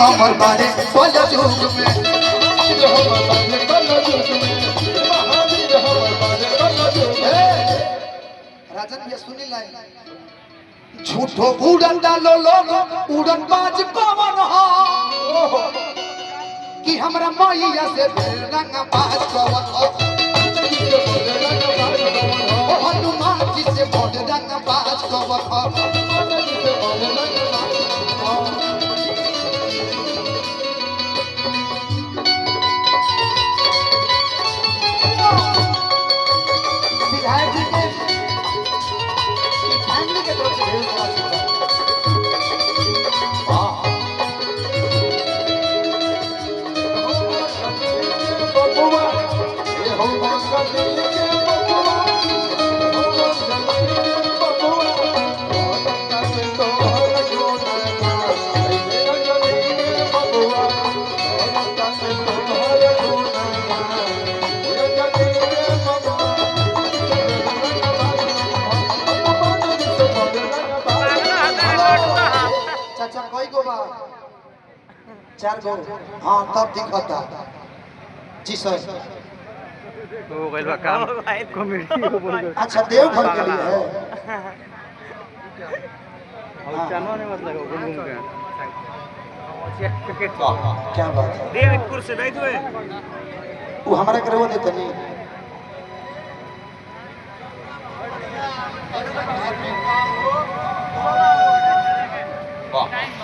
हमर बारे कल जुग में राजन भैया सुनी लाइन झूठो उड़न डालो लोग उड़न बाज कौन हो कि हमरा मैया से रंग बाज कौन हो हनुमान जी से बड़ रंग बाज कौन हो विधायक जी के फैमिली के तरफ से चाचा कोई गो बा 4 गो हाँ तब दिखता जी सर तो गइल बा काम कॉमेडी हो बोल दो अच्छा देवघर के लिए है और चनो ने मत लगाओ घूम घूम के क्या बात है देवपुर से नहीं हुए वो हमारे करे वो देते नहीं वाह